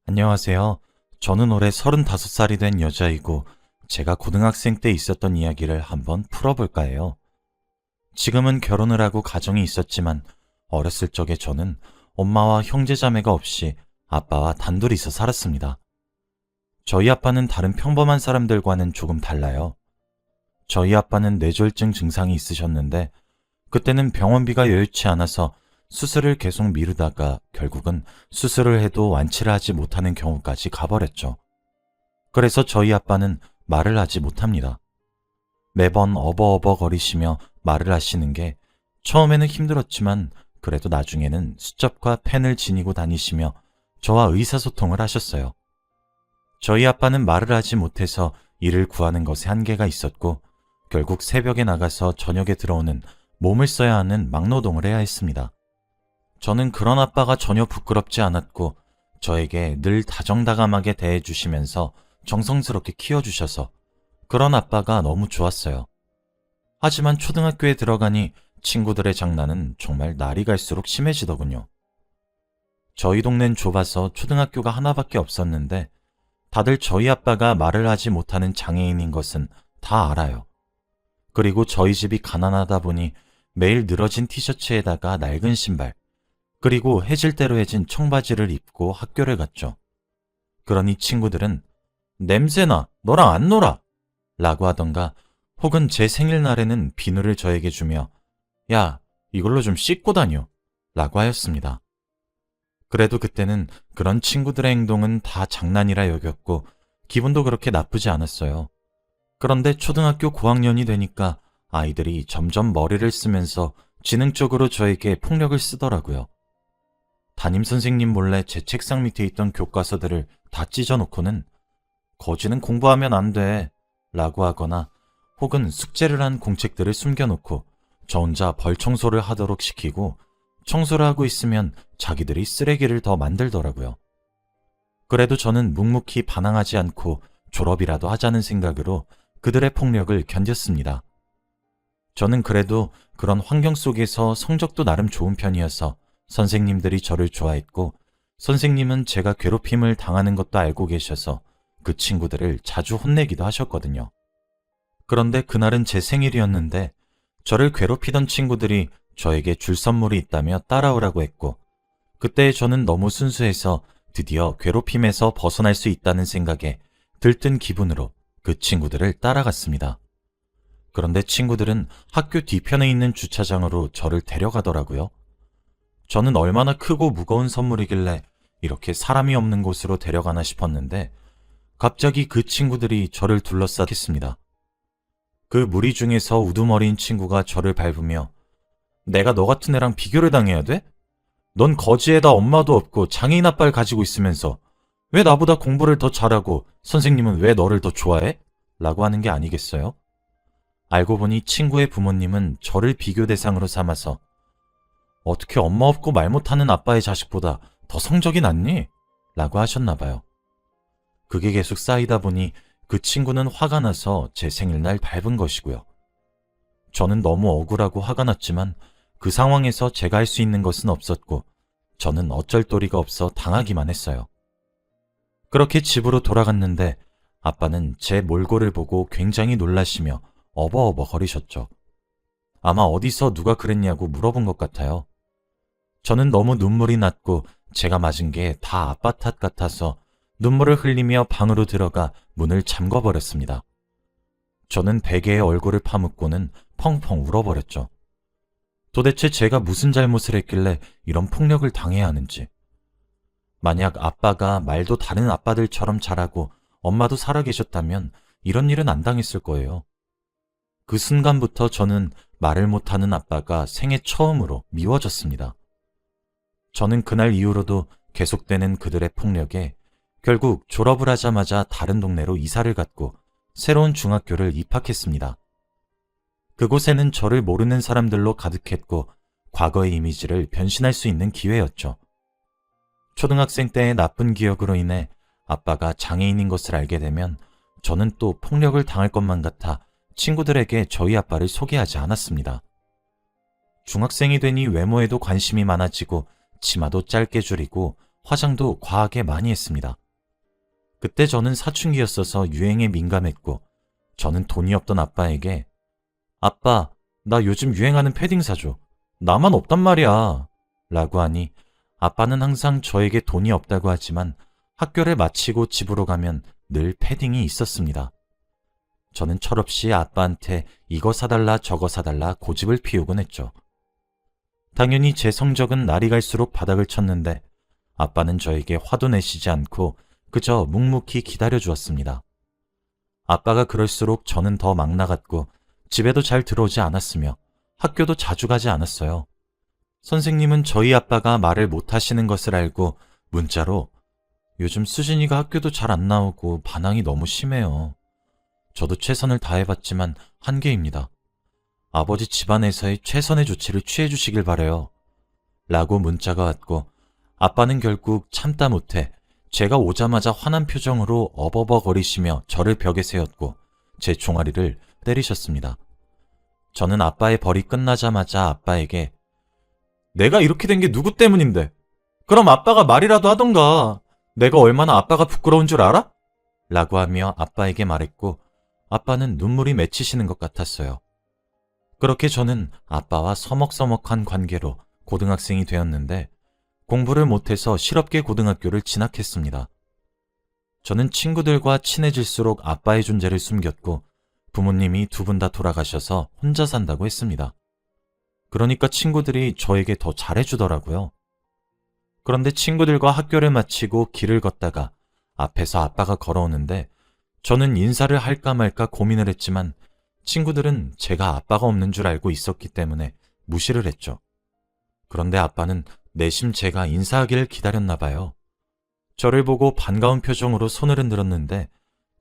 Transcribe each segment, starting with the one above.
안녕하세요. 저는 올해 35살이 된 여자이고 제가 고등학생 때 있었던 이야기를 한번 풀어볼까 해요. 지금은 결혼을 하고 가정이 있었지만 어렸을 적에 저는 엄마와 형제자매가 없이 아빠와 단둘이서 살았습니다. 저희 아빠는 다른 평범한 사람들과는 조금 달라요. 저희 아빠는 뇌졸중 증상이 있으셨는데 그때는 병원비가 여유치 않아서 수술을 계속 미루다가 결국은 수술을 해도 완치를 하지 못하는 경우까지 가버렸죠. 그래서 저희 아빠는 말을 하지 못합니다. 매번 어버어버 거리시며 말을 하시는 게 처음에는 힘들었지만 그래도 나중에는 수첩과 펜을 지니고 다니시며 저와 의사소통을 하셨어요. 저희 아빠는 말을 하지 못해서 일을 구하는 것에 한계가 있었고 결국 새벽에 나가서 저녁에 들어오는 몸을 써야 하는 막노동을 해야 했습니다. 저는 그런 아빠가 전혀 부끄럽지 않았고 저에게 늘 다정다감하게 대해주시면서 정성스럽게 키워주셔서 그런 아빠가 너무 좋았어요. 하지만 초등학교에 들어가니 친구들의 장난은 정말 날이 갈수록 심해지더군요. 저희 동네는 좁아서 초등학교가 하나밖에 없었는데 다들 저희 아빠가 말을 하지 못하는 장애인인 것은 다 알아요. 그리고 저희 집이 가난하다 보니 매일 늘어진 티셔츠에다가 낡은 신발, 그리고 해질 대로 해진 청바지를 입고 학교를 갔죠. 그러니 친구들은 냄새나, 너랑 안 놀아! 라고 하던가 혹은 제 생일날에는 비누를 저에게 주며 야, 이걸로 좀 씻고 다녀! 라고 하였습니다. 그래도 그때는 그런 친구들의 행동은 다 장난이라 여겼고 기분도 그렇게 나쁘지 않았어요. 그런데 초등학교 고학년이 되니까 아이들이 점점 머리를 쓰면서 지능적으로 저에게 폭력을 쓰더라고요. 담임선생님 몰래 제 책상 밑에 있던 교과서들을 다 찢어놓고는 거지는 공부하면 안 돼 라고 하거나 혹은 숙제를 한 공책들을 숨겨놓고 저 혼자 벌 청소를 하도록 시키고 청소를 하고 있으면 자기들이 쓰레기를 더 만들더라고요. 그래도 저는 묵묵히 반항하지 않고 졸업이라도 하자는 생각으로 그들의 폭력을 견뎠습니다. 저는 그래도 그런 환경 속에서 성적도 나름 좋은 편이어서 선생님들이 저를 좋아했고 선생님은 제가 괴롭힘을 당하는 것도 알고 계셔서 그 친구들을 자주 혼내기도 하셨거든요. 그런데 그날은 제 생일이었는데 저를 괴롭히던 친구들이 저에게 줄 선물이 있다며 따라오라고 했고 그때 저는 너무 순수해서 드디어 괴롭힘에서 벗어날 수 있다는 생각에 들뜬 기분으로 그 친구들을 따라갔습니다. 그런데 친구들은 학교 뒤편에 있는 주차장으로 저를 데려가더라고요. 저는 얼마나 크고 무거운 선물이길래 이렇게 사람이 없는 곳으로 데려가나 싶었는데 갑자기 그 친구들이 저를 둘러싸겠습니다. 그 무리 중에서 우두머리인 친구가 저를 밟으며 내가 너 같은 애랑 비교를 당해야 돼? 넌 거지에다 엄마도 없고 장애인 아빠를 가지고 있으면서 왜 나보다 공부를 더 잘하고 선생님은 왜 너를 더 좋아해? 라고 하는 게 아니겠어요? 알고 보니 친구의 부모님은 저를 비교 대상으로 삼아서 어떻게 엄마 없고 말 못하는 아빠의 자식보다 더 성적이 낫니? 라고 하셨나 봐요. 그게 계속 쌓이다 보니 그 친구는 화가 나서 제 생일날 밟은 것이고요. 저는 너무 억울하고 화가 났지만 그 상황에서 제가 할 수 있는 것은 없었고 저는 어쩔 도리가 없어 당하기만 했어요. 그렇게 집으로 돌아갔는데 아빠는 제 몰골을 보고 굉장히 놀라시며 어버어버 거리셨죠. 아마 어디서 누가 그랬냐고 물어본 것 같아요. 저는 너무 눈물이 났고 제가 맞은 게 다 아빠 탓 같아서 눈물을 흘리며 방으로 들어가 문을 잠궈버렸습니다. 저는 베개에 얼굴을 파묻고는 펑펑 울어버렸죠. 도대체 제가 무슨 잘못을 했길래 이런 폭력을 당해야 하는지. 만약 아빠가 말도 다른 아빠들처럼 잘하고 엄마도 살아계셨다면 이런 일은 안 당했을 거예요. 그 순간부터 저는 말을 못하는 아빠가 생애 처음으로 미워졌습니다. 저는 그날 이후로도 계속되는 그들의 폭력에 결국 졸업을 하자마자 다른 동네로 이사를 갔고 새로운 중학교를 입학했습니다. 그곳에는 저를 모르는 사람들로 가득했고 과거의 이미지를 변신할 수 있는 기회였죠. 초등학생 때의 나쁜 기억으로 인해 아빠가 장애인인 것을 알게 되면 저는 또 폭력을 당할 것만 같아 친구들에게 저희 아빠를 소개하지 않았습니다. 중학생이 되니 외모에도 관심이 많아지고 치마도 짧게 줄이고 화장도 과하게 많이 했습니다. 그때 저는 사춘기였어서 유행에 민감했고 저는 돈이 없던 아빠에게 아빠, 나 요즘 유행하는 패딩 사줘. 나만 없단 말이야. 라고 하니 아빠는 항상 저에게 돈이 없다고 하지만 학교를 마치고 집으로 가면 늘 패딩이 있었습니다. 저는 철없이 아빠한테 이거 사달라 저거 사달라 고집을 피우곤 했죠. 당연히 제 성적은 날이 갈수록 바닥을 쳤는데 아빠는 저에게 화도 내시지 않고 그저 묵묵히 기다려주었습니다. 아빠가 그럴수록 저는 더 막 나갔고 집에도 잘 들어오지 않았으며 학교도 자주 가지 않았어요. 선생님은 저희 아빠가 말을 못하시는 것을 알고 문자로 요즘 수진이가 학교도 잘 안 나오고 반항이 너무 심해요. 저도 최선을 다해봤지만 한계입니다. 아버지 집안에서의 최선의 조치를 취해주시길 바래요. 라고 문자가 왔고 아빠는 결국 참다 못해 제가 오자마자 화난 표정으로 어버버거리시며 저를 벽에 세웠고 제 종아리를 때리셨습니다. 저는 아빠의 벌이 끝나자마자 아빠에게 내가 이렇게 된 게 누구 때문인데? 그럼 아빠가 말이라도 하던가. 내가 얼마나 아빠가 부끄러운 줄 알아? 라고 하며 아빠에게 말했고 아빠는 눈물이 맺히시는 것 같았어요. 그렇게 저는 아빠와 서먹서먹한 관계로 고등학생이 되었는데 공부를 못해서 실업계 고등학교를 진학했습니다. 저는 친구들과 친해질수록 아빠의 존재를 숨겼고 부모님이 두 분 다 돌아가셔서 혼자 산다고 했습니다. 그러니까 친구들이 저에게 더 잘해주더라고요. 그런데 친구들과 학교를 마치고 길을 걷다가 앞에서 아빠가 걸어오는데 저는 인사를 할까 말까 고민을 했지만 친구들은 제가 아빠가 없는 줄 알고 있었기 때문에 무시를 했죠. 그런데 아빠는 내심 제가 인사하기를 기다렸나 봐요. 저를 보고 반가운 표정으로 손을 흔들었는데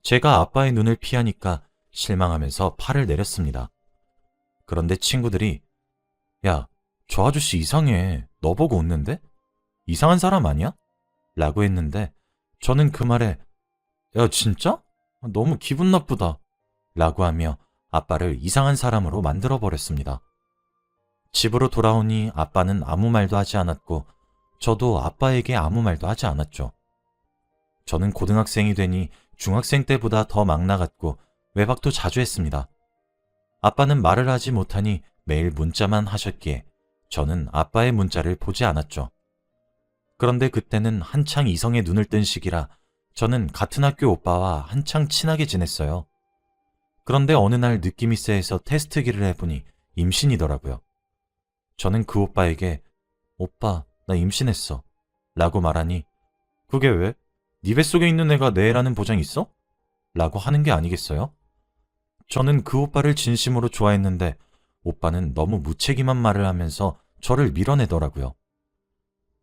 제가 아빠의 눈을 피하니까 실망하면서 팔을 내렸습니다. 그런데 친구들이 야, 저 아저씨 이상해. 너 보고 웃는데? 이상한 사람 아니야? 라고 했는데 저는 그 말에 야, 진짜? 너무 기분 나쁘다. 라고 하며 아빠를 이상한 사람으로 만들어버렸습니다. 집으로 돌아오니 아빠는 아무 말도 하지 않았고 저도 아빠에게 아무 말도 하지 않았죠. 저는 고등학생이 되니 중학생 때보다 더 막 나갔고 외박도 자주 했습니다. 아빠는 말을 하지 못하니 매일 문자만 하셨기에 저는 아빠의 문자를 보지 않았죠. 그런데 그때는 한창 이성에 눈을 뜬 시기라 저는 같은 학교 오빠와 한창 친하게 지냈어요. 그런데 어느 날 느낌이 쎄해서 테스트기를 해보니 임신이더라고요. 저는 그 오빠에게 오빠, 나 임신했어. 라고 말하니 그게 왜? 네 뱃속에 있는 애가 내 애라는 보장 있어? 라고 하는 게 아니겠어요? 저는 그 오빠를 진심으로 좋아했는데 오빠는 너무 무책임한 말을 하면서 저를 밀어내더라고요.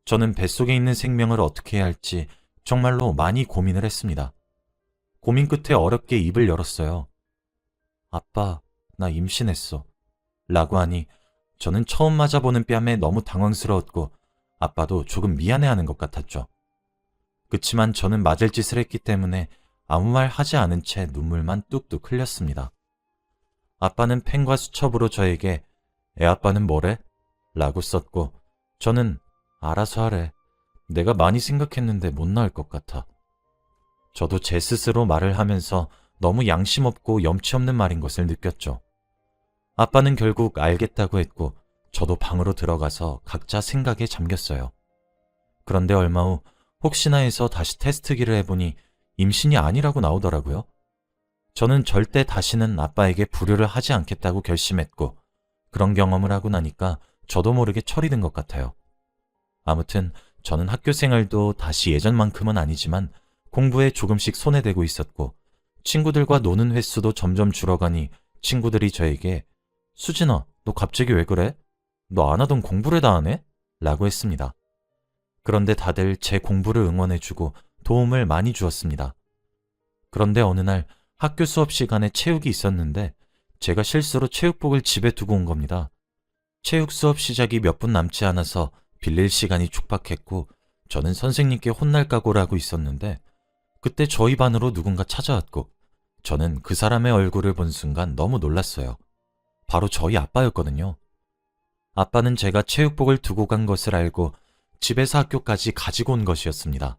저는 뱃속에 있는 생명을 어떻게 해야 할지 정말로 많이 고민을 했습니다. 고민 끝에 어렵게 입을 열었어요. 아빠, 나 임신했어. 라고 하니 저는 처음 맞아보는 뺨에 너무 당황스러웠고 아빠도 조금 미안해하는 것 같았죠. 그치만 저는 맞을 짓을 했기 때문에 아무 말 하지 않은 채 눈물만 뚝뚝 흘렸습니다. 아빠는 펜과 수첩으로 저에게 애아빠는 뭐래? 라고 썼고 저는 알아서 하래. 내가 많이 생각했는데 못 나을 것 같아. 저도 제 스스로 말을 하면서 너무 양심 없고 염치 없는 말인 것을 느꼈죠. 아빠는 결국 알겠다고 했고 저도 방으로 들어가서 각자 생각에 잠겼어요. 그런데 얼마 후 혹시나 해서 다시 테스트기를 해보니 임신이 아니라고 나오더라고요. 저는 절대 다시는 아빠에게 불효를 하지 않겠다고 결심했고 그런 경험을 하고 나니까 저도 모르게 철이 든 것 같아요. 아무튼 저는 학교 생활도 다시 예전만큼은 아니지만 공부에 조금씩 손에 대고 있었고 친구들과 노는 횟수도 점점 줄어가니 친구들이 저에게 수진아, 너 갑자기 왜 그래? 너 안 하던 공부를 다 하네? 라고 했습니다. 그런데 다들 제 공부를 응원해주고 도움을 많이 주었습니다. 그런데 어느 날 학교 수업 시간에 체육이 있었는데 제가 실수로 체육복을 집에 두고 온 겁니다. 체육 수업 시작이 몇 분 남지 않아서 빌릴 시간이 촉박했고 저는 선생님께 혼날 각오를 하고 있었는데 그때 저희 반으로 누군가 찾아왔고 저는 그 사람의 얼굴을 본 순간 너무 놀랐어요. 바로 저희 아빠였거든요. 아빠는 제가 체육복을 두고 간 것을 알고 집에서 학교까지 가지고 온 것이었습니다.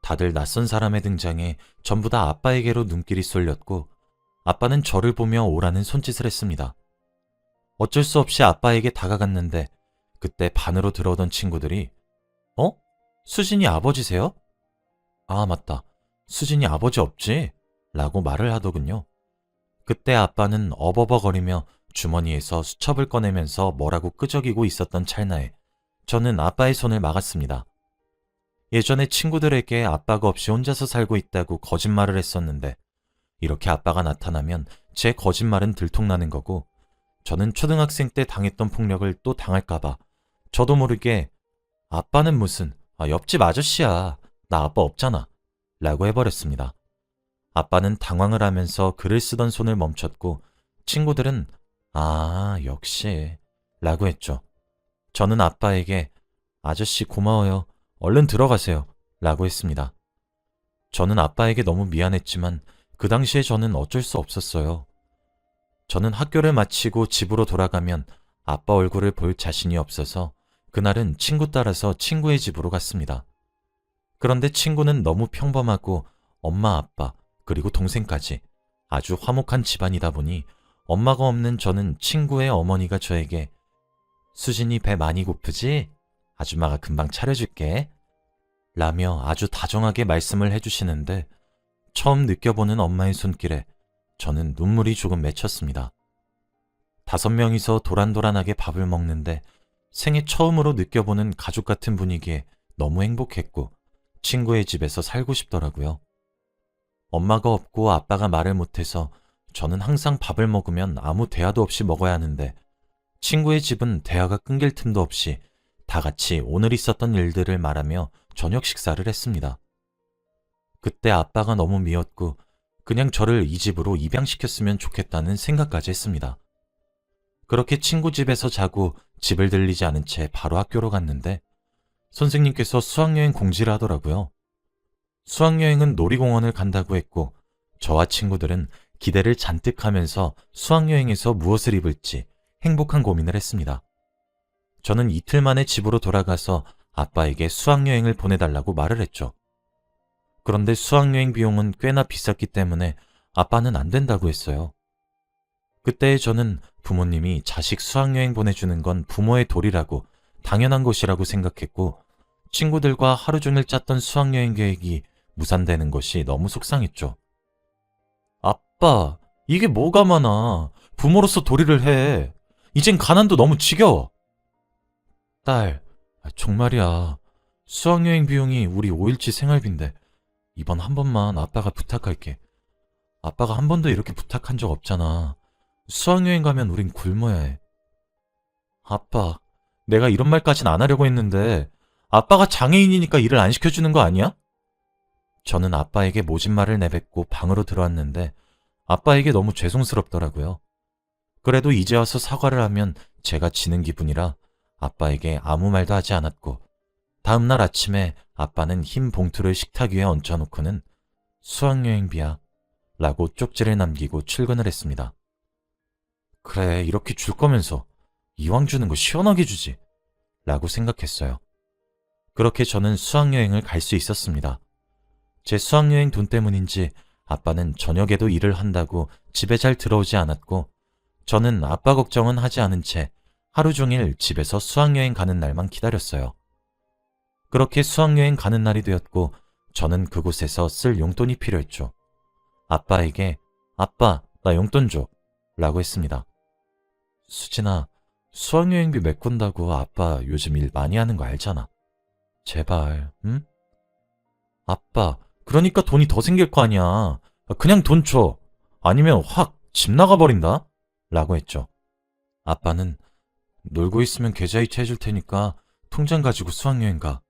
다들 낯선 사람의 등장에 전부 다 아빠에게로 눈길이 쏠렸고 아빠는 저를 보며 오라는 손짓을 했습니다. 어쩔 수 없이 아빠에게 다가갔는데 그때 반으로 들어오던 친구들이 어? 수진이 아버지세요? 아, 맞다. 수진이 아버지 없지? 라고 말을 하더군요. 그때 아빠는 어버버거리며 주머니에서 수첩을 꺼내면서 뭐라고 끄적이고 있었던 찰나에 저는 아빠의 손을 막았습니다. 예전에 친구들에게 아빠가 없이 혼자서 살고 있다고 거짓말을 했었는데 이렇게 아빠가 나타나면 제 거짓말은 들통나는 거고 저는 초등학생 때 당했던 폭력을 또 당할까봐 저도 모르게 아빠는 무슨 옆집 아저씨야. 나 아빠 없잖아. 라고 해버렸습니다. 아빠는 당황을 하면서 글을 쓰던 손을 멈췄고 친구들은 아, 역시 라고 했죠. 저는 아빠에게 아저씨 고마워요. 얼른 들어가세요. 라고 했습니다. 저는 아빠에게 너무 미안했지만 그 당시에 저는 어쩔 수 없었어요. 저는 학교를 마치고 집으로 돌아가면 아빠 얼굴을 볼 자신이 없어서 그날은 친구 따라서 친구의 집으로 갔습니다. 그런데 친구는 너무 평범하고 엄마, 아빠, 그리고 동생까지 아주 화목한 집안이다 보니 엄마가 없는 저는 친구의 어머니가 저에게 수진이 배 많이 고프지? 아줌마가 금방 차려줄게. 라며 아주 다정하게 말씀을 해주시는데 처음 느껴보는 엄마의 손길에 저는 눈물이 조금 맺혔습니다. 5명이서 도란도란하게 밥을 먹는데 생애 처음으로 느껴보는 가족 같은 분위기에 너무 행복했고 친구의 집에서 살고 싶더라고요. 엄마가 없고 아빠가 말을 못해서 저는 항상 밥을 먹으면 아무 대화도 없이 먹어야 하는데 친구의 집은 대화가 끊길 틈도 없이 다 같이 오늘 있었던 일들을 말하며 저녁 식사를 했습니다. 그때 아빠가 너무 미웠고 그냥 저를 이 집으로 입양시켰으면 좋겠다는 생각까지 했습니다. 그렇게 친구 집에서 자고 집을 들리지 않은 채 바로 학교로 갔는데 선생님께서 수학여행 공지를 하더라고요. 수학여행은 놀이공원을 간다고 했고 저와 친구들은 기대를 잔뜩 하면서 수학여행에서 무엇을 입을지 행복한 고민을 했습니다. 저는 이틀 만에 집으로 돌아가서 아빠에게 수학여행을 보내달라고 말을 했죠. 그런데 수학여행 비용은 꽤나 비쌌기 때문에 아빠는 안 된다고 했어요. 그때 저는 부모님이 자식 수학여행 보내주는 건 부모의 도리라고 당연한 것이라고 생각했고 친구들과 하루 종일 짰던 수학여행 계획이 무산되는 것이 너무 속상했죠. 아빠, 이게 뭐가 많아. 부모로서 도리를 해. 이젠 가난도 너무 지겨워. 딸, 정말이야. 수학여행 비용이 우리 5일치 생활비인데 이번 한 번만 아빠가 부탁할게. 아빠가 한 번도 이렇게 부탁한 적 없잖아. 수학여행 가면 우린 굶어야 해. 아빠, 내가 이런 말까진 안 하려고 했는데 아빠가 장애인이니까 일을 안 시켜주는 거 아니야? 저는 아빠에게 모진 말을 내뱉고 방으로 들어왔는데 아빠에게 너무 죄송스럽더라고요. 그래도 이제 와서 사과를 하면 제가 지는 기분이라 아빠에게 아무 말도 하지 않았고 다음날 아침에 아빠는 흰 봉투를 식탁 위에 얹혀놓고는 수학여행비야 라고 쪽지를 남기고 출근을 했습니다. 그래, 이렇게 줄 거면서 이왕 주는 거 시원하게 주지 라고 생각했어요. 그렇게 저는 수학여행을 갈 수 있었습니다. 제 수학여행 돈 때문인지 아빠는 저녁에도 일을 한다고 집에 잘 들어오지 않았고 저는 아빠 걱정은 하지 않은 채 하루 종일 집에서 수학여행 가는 날만 기다렸어요. 그렇게 수학여행 가는 날이 되었고 저는 그곳에서 쓸 용돈이 필요했죠. 아빠에게 아빠, 나 용돈 줘 라고 했습니다. 수진아, 수학여행비 메꾼다고 아빠 요즘 일 많이 하는 거 알잖아. 제발, 응? 아빠, 그러니까 돈이 더 생길 거 아니야. 그냥 돈 줘. 아니면 확 집 나가버린다. 라고 했죠. 아빠는 놀고 있으면 계좌이체 해줄 테니까 통장 가지고 수학여행 가.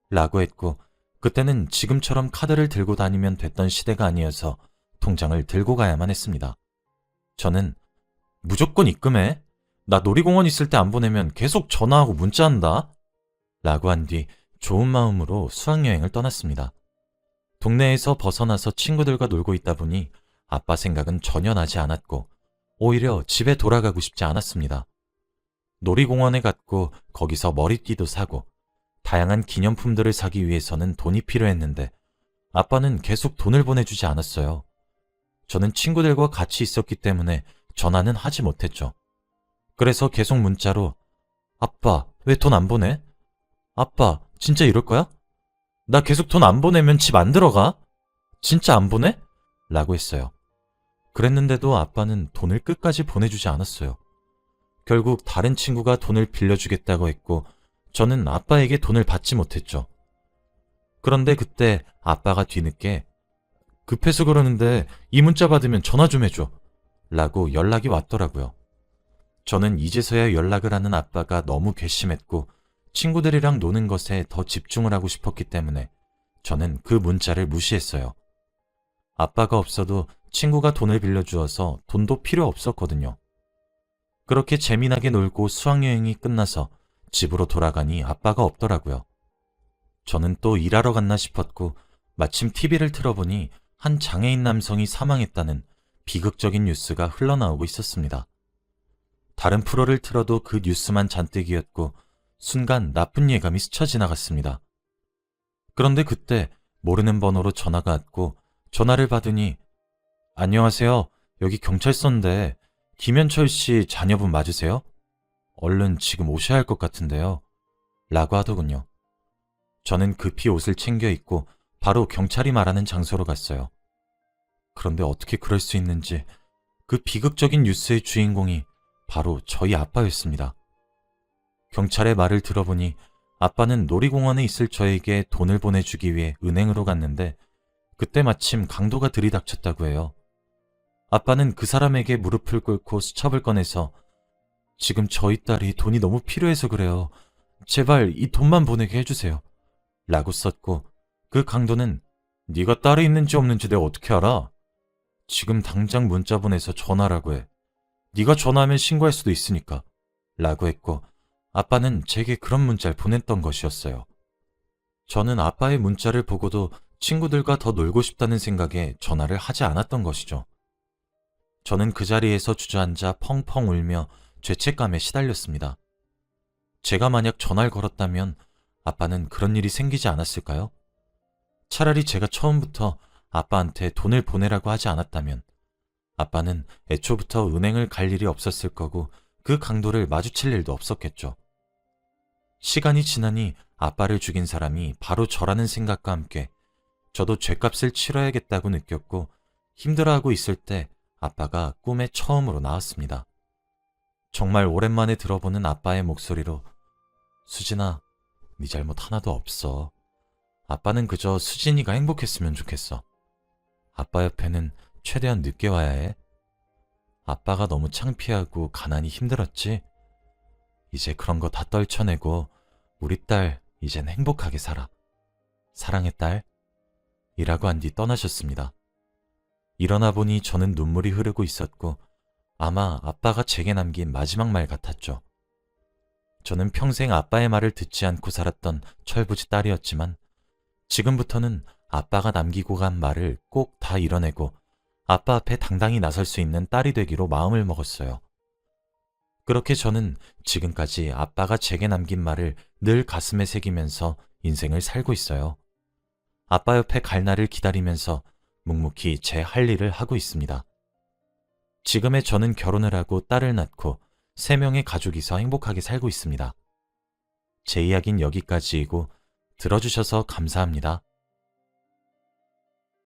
라고 했고 그때는 지금처럼 카드를 들고 다니면 됐던 시대가 아니어서 통장을 들고 가야만 했습니다. 저는 무조건 입금해. 나 놀이공원 있을 때 안 보내면 계속 전화하고 문자한다. 라고 한 뒤 좋은 마음으로 수학여행을 떠났습니다. 동네에서 벗어나서 친구들과 놀고 있다 보니 아빠 생각은 전혀 나지 않았고 오히려 집에 돌아가고 싶지 않았습니다. 놀이공원에 갔고 거기서 머리띠도 사고 다양한 기념품들을 사기 위해서는 돈이 필요했는데 아빠는 계속 돈을 보내주지 않았어요. 저는 친구들과 같이 있었기 때문에 전화는 하지 못했죠. 그래서 계속 문자로 아빠, 왜 돈 안 보내? 아빠, 진짜 이럴 거야? 나 계속 돈 안 보내면 집 안 들어가? 진짜 안 보내? 라고 했어요. 그랬는데도 아빠는 돈을 끝까지 보내주지 않았어요. 결국 다른 친구가 돈을 빌려주겠다고 했고 저는 아빠에게 돈을 받지 못했죠. 그런데 그때 아빠가 뒤늦게 급해서 그러는데 이 문자 받으면 전화 좀 해줘 라고 연락이 왔더라고요. 저는 이제서야 연락을 하는 아빠가 너무 괘씸했고 친구들이랑 노는 것에 더 집중을 하고 싶었기 때문에 저는 그 문자를 무시했어요. 아빠가 없어도 친구가 돈을 빌려주어서 돈도 필요 없었거든요. 그렇게 재미나게 놀고 수학여행이 끝나서 집으로 돌아가니 아빠가 없더라고요. 저는 또 일하러 갔나 싶었고 마침 TV를 틀어보니 한 장애인 남성이 사망했다는 비극적인 뉴스가 흘러나오고 있었습니다. 다른 프로를 틀어도 그 뉴스만 잔뜩이었고 순간 나쁜 예감이 스쳐 지나갔습니다. 그런데 그때 모르는 번호로 전화가 왔고 전화를 받으니 안녕하세요. 여기 경찰서인데 김현철 씨 자녀분 맞으세요? 얼른 지금 오셔야 할 것 같은데요. 라고 하더군요. 저는 급히 옷을 챙겨 입고 바로 경찰이 말하는 장소로 갔어요. 그런데 어떻게 그럴 수 있는지 그 비극적인 뉴스의 주인공이 바로 저희 아빠였습니다. 경찰의 말을 들어보니 아빠는 놀이공원에 있을 저에게 돈을 보내주기 위해 은행으로 갔는데 그때 마침 강도가 들이닥쳤다고 해요. 아빠는 그 사람에게 무릎을 꿇고 수첩을 꺼내서 지금 저희 딸이 돈이 너무 필요해서 그래요. 제발 이 돈만 보내게 해주세요. 라고 썼고 그 강도는 네가 딸이 있는지 없는지 내가 어떻게 알아? 지금 당장 문자 보내서 전화라고 해. 네가 전화하면 신고할 수도 있으니까. 라고 했고 아빠는 제게 그런 문자를 보냈던 것이었어요. 저는 아빠의 문자를 보고도 친구들과 더 놀고 싶다는 생각에 전화를 하지 않았던 것이죠. 저는 그 자리에서 주저앉아 펑펑 울며 죄책감에 시달렸습니다. 제가 만약 전화를 걸었다면 아빠는 그런 일이 생기지 않았을까요? 차라리 제가 처음부터 아빠한테 돈을 보내라고 하지 않았다면 아빠는 애초부터 은행을 갈 일이 없었을 거고 그 강도를 마주칠 일도 없었겠죠. 시간이 지나니 아빠를 죽인 사람이 바로 저라는 생각과 함께 저도 죗값을 치러야겠다고 느꼈고 힘들어하고 있을 때 아빠가 꿈에 처음으로 나왔습니다. 정말 오랜만에 들어보는 아빠의 목소리로 수진아, 네 잘못 하나도 없어. 아빠는 그저 수진이가 행복했으면 좋겠어. 아빠 옆에는 최대한 늦게 와야 해. 아빠가 너무 창피하고 가난이 힘들었지? 이제 그런 거 다 떨쳐내고 우리 딸 이젠 행복하게 살아. 사랑해 딸. 이라고 한 뒤 떠나셨습니다. 일어나 보니 저는 눈물이 흐르고 있었고 아마 아빠가 제게 남긴 마지막 말 같았죠. 저는 평생 아빠의 말을 듣지 않고 살았던 철부지 딸이었지만 지금부터는 아빠가 남기고 간 말을 꼭 다 이뤄내고 아빠 앞에 당당히 나설 수 있는 딸이 되기로 마음을 먹었어요. 그렇게 저는 지금까지 아빠가 제게 남긴 말을 늘 가슴에 새기면서 인생을 살고 있어요. 아빠 옆에 갈 날을 기다리면서 묵묵히 제 할 일을 하고 있습니다. 지금의 저는 결혼을 하고 딸을 낳고 3명의 가족이서 행복하게 살고 있습니다. 제 이야기는 여기까지이고 들어주셔서 감사합니다.